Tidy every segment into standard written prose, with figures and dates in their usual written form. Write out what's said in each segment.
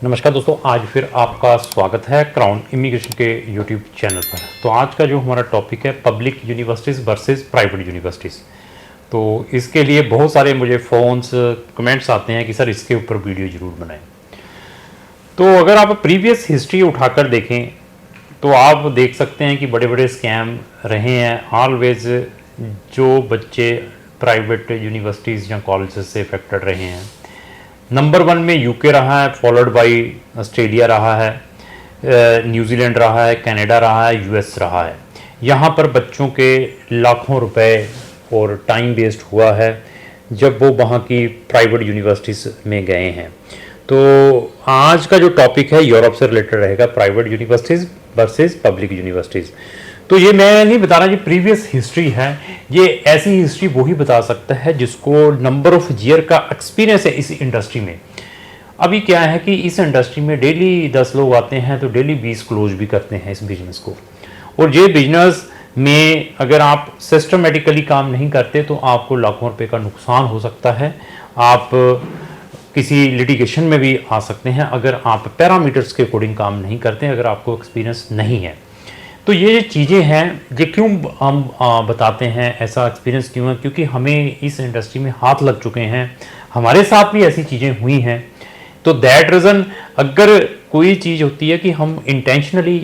नमस्कार दोस्तों, आज फिर आपका स्वागत है क्राउन इमिग्रेशन के यूट्यूब चैनल पर। तो आज का जो हमारा टॉपिक है public universities versus private universities. तो इसके लिए बहुत सारे मुझे फ़ोन्स कमेंट्स आते हैं कि सर इसके ऊपर वीडियो ज़रूर बनाएं। तो अगर आप प्रीवियस हिस्ट्री उठाकर देखें तो आप देख सकते हैं कि बड़े बड़े स्कैम रहे हैं ऑलवेज। जो बच्चे प्राइवेट यूनिवर्सिटीज़ या कॉलेजेस से अफेक्टेड रहे हैं, नंबर 1 में यूके रहा है, फॉलोड बाय ऑस्ट्रेलिया रहा है, न्यूजीलैंड रहा है, कनाडा रहा है, यूएस रहा है। यहाँ पर बच्चों के लाखों रुपए और टाइम वेस्ट हुआ है जब वो वहाँ की प्राइवेट यूनिवर्सिटीज़ में गए हैं। तो आज का जो टॉपिक है यूरोप से रिलेटेड रहेगा, private universities versus public universities. तो ये मैं नहीं बता रहा, ये प्रीवियस हिस्ट्री है। ये ऐसी हिस्ट्री वही बता सकता है जिसको नंबर ऑफ ईयर का एक्सपीरियंस है इस इंडस्ट्री में। अभी क्या है कि इस इंडस्ट्री में डेली 10 लोग आते हैं तो डेली 20 क्लोज भी करते हैं इस बिजनेस को। और ये बिजनेस में अगर आप सिस्टमेटिकली काम नहीं करते तो आपको लाखों रुपए का नुकसान हो सकता है। आप किसी लिटिगेशन में भी आ सकते हैं अगर आप पैरामीटर्स के अकॉर्डिंग काम नहीं करते, अगर आपको एक्सपीरियंस नहीं है। तो ये चीज़ें हैं, ये क्यों हम बताते हैं, ऐसा एक्सपीरियंस क्यों है? क्योंकि हमें इस इंडस्ट्री में हाथ लग चुके हैं, हमारे साथ भी ऐसी चीज़ें हुई हैं। तो दैट रीज़न, अगर कोई चीज़ होती है कि हम इंटेंशनली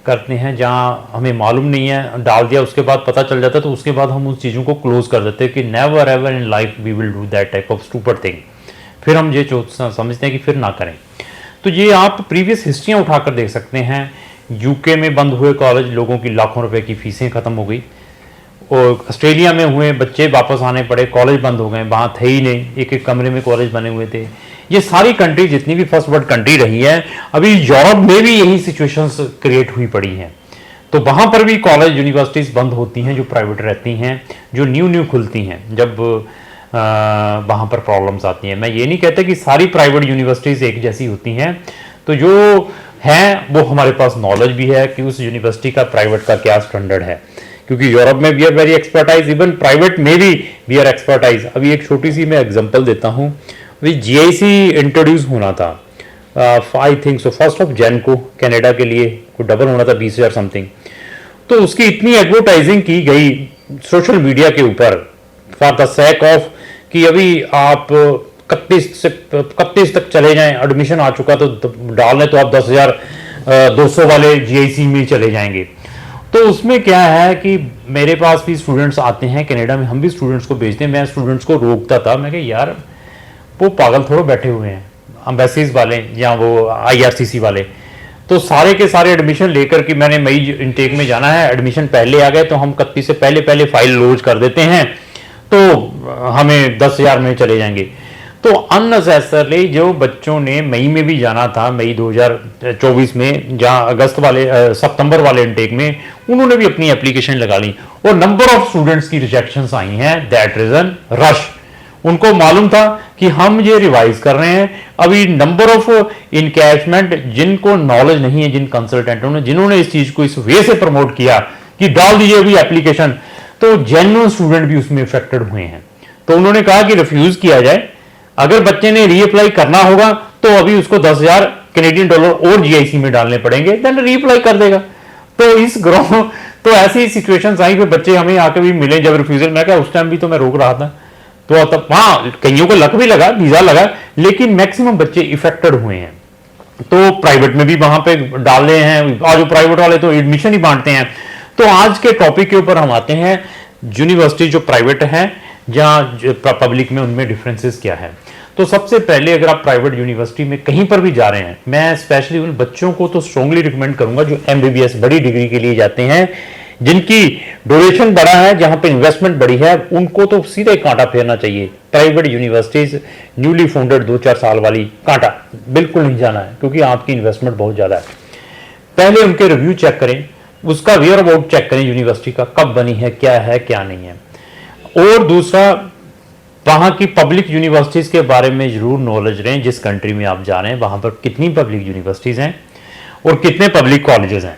करते हैं जहाँ हमें मालूम नहीं है, डाल दिया, उसके बाद पता चल जाता है, तो उसके बाद हम उस चीज़ों को क्लोज कर देते हैं कि never ever in life we will do that type of stupid thing. फिर हम ये समझते हैं कि फिर ना करें। तो ये आप प्रीवियस हिस्ट्रियाँ उठाकर देख सकते हैं। यूके में बंद हुए कॉलेज, लोगों की लाखों रुपए की फीसें ख़त्म हो गई। और ऑस्ट्रेलिया में हुए, बच्चे वापस आने पड़े, कॉलेज बंद हो गए, वहाँ थे ही नहीं, एक एक कमरे में कॉलेज बने हुए थे। ये सारी कंट्री, जितनी भी फर्स्ट वर्ल्ड कंट्री रही है, अभी यूरोप में भी यही सिचुएशंस क्रिएट हुई पड़ी हैं। तो वहाँ पर भी कॉलेज यूनिवर्सिटीज़ बंद होती हैं जो प्राइवेट रहती हैं, जो न्यू खुलती हैं जब वहाँ पर प्रॉब्लम्स आती हैं। मैं ये नहीं कहता कि सारी प्राइवेट यूनिवर्सिटीज़ एक जैसी होती हैं। तो जो हैं वो हमारे पास नॉलेज भी है कि उस यूनिवर्सिटी का प्राइवेट का क्या स्टैंडर्ड है, क्योंकि यूरोप में we are very expertise, even private में भी वी आर एक्सपर्टाइज। अभी एक छोटी सी मैं एग्जांपल देता हूँ। अभी जीआईसी इंट्रोड्यूस होना था, आई थिंक सो 1 जनवरी को कनाडा के लिए, कोई डबल होना था 20,000 समथिंग। तो उसकी इतनी एडवर्टाइजिंग की गई सोशल मीडिया के ऊपर फॉर द सेक ऑफ कि अभी आप 31 तक चले जाएं, एडमिशन आ चुका तो डालने तो आप 10,200 वाले जीआईसी में चले जाएंगे। तो उसमें क्या है कि मेरे पास भी स्टूडेंट्स आते हैं कनाडा में, हम भी स्टूडेंट्स को भेजते हैं। मैं स्टूडेंट्स को रोकता था, मैं कहा यार वो पागल थोड़ा बैठे हुए हैं, एम्बेसीज वाले या वो आईआरसीसी वाले। तो सारे के सारे एडमिशन लेकर कि मैंने मई इनटेक में जाना है, एडमिशन पहले आ गए तो हम 31 से पहले फाइल लॉन्च कर देते हैं, तो हमें 10,000 में चले जाएंगे। तो अननेसेसरली जो बच्चों ने मई में भी जाना था, मई 2024 में, जहाँ अगस्त वाले सितंबर वाले इनटेक में, उन्होंने भी अपनी एप्लीकेशन लगा ली और नंबर ऑफ स्टूडेंट्स की रिजेक्शंस आई हैं। दैट रीजन रश, उनको मालूम था कि हम ये रिवाइज कर रहे हैं। अभी नंबर ऑफ इनकैशमेंट, जिनको नॉलेज नहीं है, जिन कंसल्टेंटों ने, जिन्होंने इस चीज को इस वे से प्रमोट किया कि डाल दीजिए अभी एप्लीकेशन, तो जेन्युइन स्टूडेंट भी उसमें अफेक्टेड हुए हैं। तो उन्होंने कहा कि रिफ्यूज किया जाए, अगर बच्चे ने रीअप्लाई करना होगा तो अभी उसको 10,000 कैनेडियन डॉलर और जीआईसी में डालने पड़ेंगे, देन रीअप्लाई कर देगा। तो इस ग्रोह, तो ऐसी सिचुएशंस आई कि बच्चे हमें आके भी मिले जब रिफ्यूजल। मैं क्या, उस टाइम भी तो मैं रोक रहा था। तो तब हाँ, कईयों को लक भी लगा, वीजा लगा, लेकिन मैक्सिमम बच्चे इफेक्टेड हुए हैं। तो प्राइवेट में भी वहां पे डाल रहे हैं, आज प्राइवेट वाले तो एडमिशन ही बांटते हैं। तो आज के टॉपिक के ऊपर हम आते हैं, यूनिवर्सिटी जो प्राइवेट है या पब्लिक में, उनमें डिफरेंसेस क्या है। तो सबसे पहले अगर आप प्राइवेट यूनिवर्सिटी में कहीं पर भी जा रहे हैं, मैं स्पेशली उन बच्चों को तो स्ट्रांगली रिकमेंड करूंगा जो एमबीबीएस बड़ी डिग्री के लिए जाते हैं, जिनकी ड्यूरेशन बड़ा है, जहां पे इन्वेस्टमेंट बड़ी है, उनको तो सीधे कांटा फेरना चाहिए। प्राइवेट यूनिवर्सिटीज न्यूली फाउंडेड 2-4 साल वाली कांटा बिल्कुल नहीं जाना है, क्योंकि आपकी इन्वेस्टमेंट बहुत ज्यादा है। पहले उनके रिव्यू चेक करें, उसका वेयर अबाउट चेक करें, यूनिवर्सिटी का कब बनी है, क्या नहीं है। और दूसरा, वहाँ की पब्लिक यूनिवर्सिटीज़ के बारे में जरूर नॉलेज लें। जिस कंट्री में आप जा रहे हैं वहाँ पर कितनी पब्लिक यूनिवर्सिटीज़ हैं और कितने पब्लिक कॉलेजेस हैं,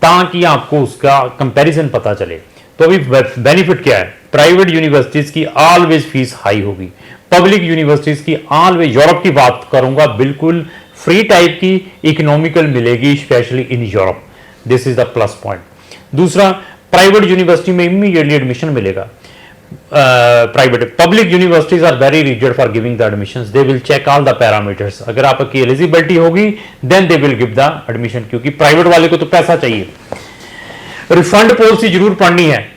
ताकि आपको उसका कंपैरिजन पता चले। तो अभी बेनिफिट क्या है, प्राइवेट यूनिवर्सिटीज़ की ऑलवेज फीस हाई होगी, पब्लिक यूनिवर्सिटीज़ की ऑलवेज, यूरोप की बात करूँगा, बिल्कुल फ्री टाइप की इकोनॉमिकल मिलेगी, specially in Europe. This is the plus point. दूसरा, प्राइवेट यूनिवर्सिटी में इमीडिएटली एडमिशन मिलेगा। Private public universities are very rigid for giving the admissions, they will check all the parameters. अगर आपकी eligibility होगी then they will give the admission, क्योंकि private वाले को तो पैसा चाहिए। रिफंड पॉलिसी जरूर पढ़नी है।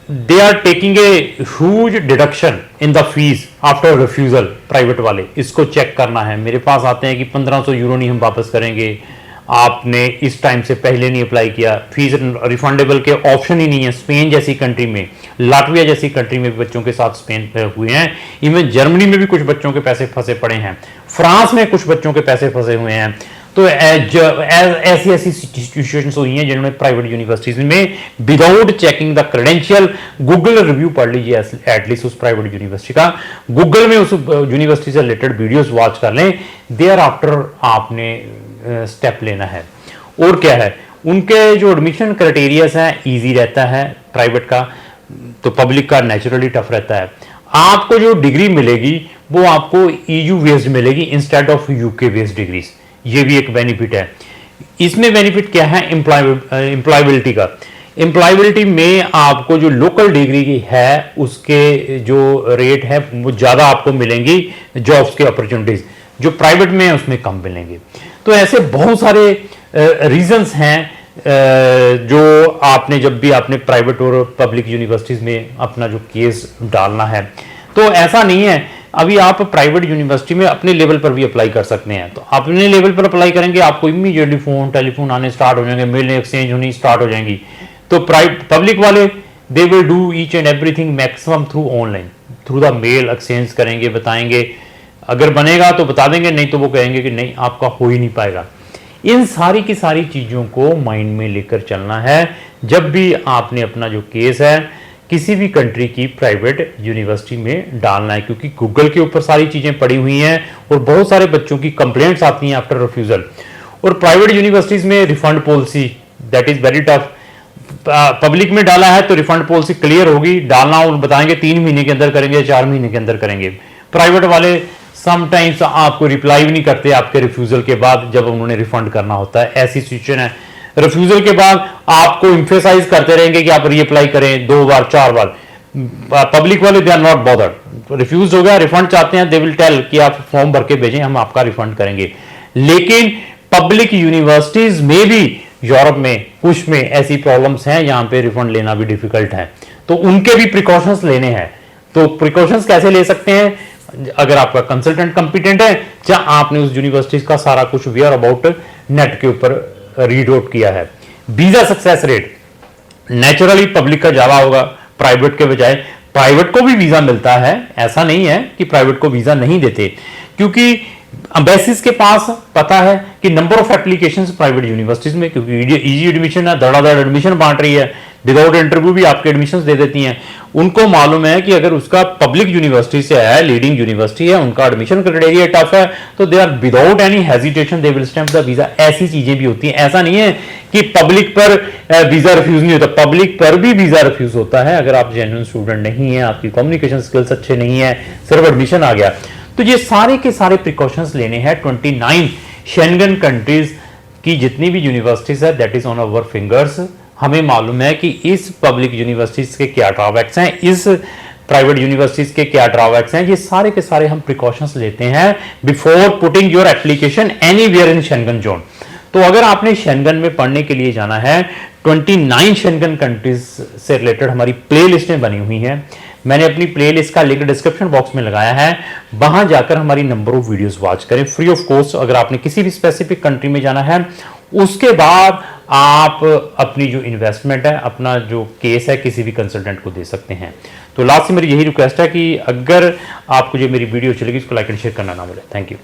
They are taking a huge deduction in the fees after refusal. Private वाले इसको चेक करना है। मेरे पास आते हैं कि 1500 यूरो नहीं हम वापस करेंगे, आपने इस टाइम से पहले नहीं अप्लाई किया, फीस रिफंडेबल के ऑप्शन ही नहीं है। स्पेन जैसी कंट्री में, लाटविया जैसी कंट्री में भी बच्चों के साथ स्पेन हुए हैं। इवन जर्मनी में भी कुछ बच्चों के पैसे फंसे पड़े हैं, फ्रांस में कुछ बच्चों के पैसे फंसे हुए हैं। तो ऐसी ऐसी सिचुएशंस हुई हैं जिन्होंने प्राइवेट यूनिवर्सिटीज में without checking the credential, Google review पढ़ लीजिए एटलीस्ट उस प्राइवेट यूनिवर्सिटी का, गूगल में उस यूनिवर्सिटी से रिलेटेड वीडियोस वॉच कर लें, देयर आफ्टर आपने स्टेप लेना है। और क्या है, उनके जो एडमिशन क्राइटेरियाज हैं ईजी रहता है प्राइवेट का, तो पब्लिक का नेचुरली टफ रहता है। आपको जो डिग्री मिलेगी वो आपको EU बेस्ड मिलेगी instead of UK based degrees, ये भी एक बेनिफिट है। इसमें बेनिफिट क्या है, एम्प्लॉयबिलिटी का। एम्प्लॉयबिलिटी में आपको जो लोकल डिग्री की है उसके जो रेट है वो ज़्यादा आपको मिलेंगी जॉब्स के अपॉर्चुनिटीज, जो प्राइवेट में है उसमें कम मिलेंगे। तो ऐसे बहुत सारे रीजंस हैं जो आपने जब भी आपने प्राइवेट और पब्लिक यूनिवर्सिटीज़ में अपना जो केस डालना है, तो ऐसा नहीं है अभी आप प्राइवेट यूनिवर्सिटी में अपने लेवल पर भी अप्लाई कर सकते हैं। तो अपने लेवल पर अप्लाई करेंगे, आपको इमीडिएटली फोन टेलीफोन आने स्टार्ट हो जाएंगे, मेल एक्सचेंज होनी स्टार्ट हो जाएंगी। तो पब्लिक वाले they will do each and everything maximum through online, through the mail exchange करेंगे, बताएंगे, अगर बनेगा तो बता देंगे, नहीं तो वो कहेंगे कि नहीं आपका हो ही नहीं पाएगा। इन सारी की सारी चीज़ों को माइंड में लेकर चलना है जब भी आपने अपना जो केस है किसी भी कंट्री की प्राइवेट यूनिवर्सिटी में डालना है, क्योंकि गूगल के ऊपर सारी चीज़ें पड़ी हुई हैं और बहुत सारे बच्चों की कंप्लेंट्स आती हैं आफ्टर रिफ्यूजल। और प्राइवेट यूनिवर्सिटीज़ में refund policy that is very tough. Public में डाला है तो रिफंड पॉलिसी क्लियर होगी, डालना और बताएंगे 3 महीने के अंदर करेंगे, 4 महीने के अंदर करेंगे। प्राइवेट वाले समटाइम्स आपको रिप्लाई भी नहीं करते आपके रिफ्यूजल के बाद जब उन्होंने रिफंड करना होता है। ऐसी सिचुएशन है, रिफ्यूजल के बाद आपको इम्फेसाइज करते रहेंगे कि आप रीअप्लाई करें 2 बार 4 बार। पब्लिक वाले they are not bothered, refuse हो गया, रिफंड चाहते हैं, दे विल टेल कि आप फॉर्म भर के भेजें, हम आपका रिफंड करेंगे। लेकिन पब्लिक यूनिवर्सिटीज में भी यूरोप में कुछ में ऐसी प्रॉब्लम्स हैं जहां पे रिफंड लेना भी डिफिकल्ट है, तो उनके भी प्रिकॉशंस लेने हैं। तो प्रिकॉशंस कैसे ले सकते हैं, अगर आपका कंसल्टेंट कंपिटेंट है या आपने उस यूनिवर्सिटी का सारा कुछ वेयर अबाउट नेट के ऊपर रीड आउट किया है। Visa success rate naturally public का ज्यादा होगा प्राइवेट के बजाय। प्राइवेट को भी वीजा मिलता है, ऐसा नहीं है कि प्राइवेट को वीजा नहीं देते, क्योंकि एम्बेसीज के पास पता है कि number of applications private universities में, क्योंकि इजी एडमिशन है, धड़ाधड़ एडमिशन बांट रही है, विदाउट इंटरव्यू भी आपके एडमिशंस दे देती हैं। उनको मालूम है कि अगर उसका पब्लिक यूनिवर्सिटी से है, लीडिंग यूनिवर्सिटी है, उनका एडमिशन क्राइटेरिया टफ है, तो they are without any hesitation they will stamp the visa. ऐसी चीजें भी होती हैं, ऐसा नहीं है कि पब्लिक पर वीजा रिफ्यूज नहीं होता, पब्लिक पर भी वीजा रिफ्यूज होता है अगर आप जेन्युइन स्टूडेंट नहीं है, आपकी कम्युनिकेशन स्किल्स अच्छे नहीं है, सिर्फ एडमिशन आ गया। तो ये सारे के सारे प्रिकॉशंस लेने हैं। 29 शेंगन कंट्रीज की जितनी भी यूनिवर्सिटीज है that is on our fingers. हमें मालूम है कि इस पब्लिक यूनिवर्सिटीज के क्या ड्रॉबैक्स हैं, इस प्राइवेट यूनिवर्सिटीज के क्या ड्रॉबैक्स हैं, ये सारे के सारे हम प्रिकॉशंस लेते हैं before putting your application anywhere in Schengen zone. तो अगर आपने शेंगन में पढ़ने के लिए जाना है, 29 शेंगन कंट्रीज से रिलेटेड हमारी प्ले लिस्टें बनी हुई हैं। मैंने अपनी प्लेलिस्ट का लिंक डिस्क्रिप्शन बॉक्स में लगाया है, वहां जाकर हमारी नंबर ऑफ वीडियोस वॉच करें फ्री ऑफ कॉस्ट। अगर आपने किसी भी स्पेसिफिक कंट्री में जाना है, उसके बाद आप अपनी जो इन्वेस्टमेंट है, अपना जो केस है, किसी भी कंसल्टेंट को दे सकते हैं। तो लास्ट में मेरी यही रिक्वेस्ट है कि अगर आपको जो मेरी वीडियो चलेगी उसको लाइक एंड शेयर करना ना भूलें। Thank you.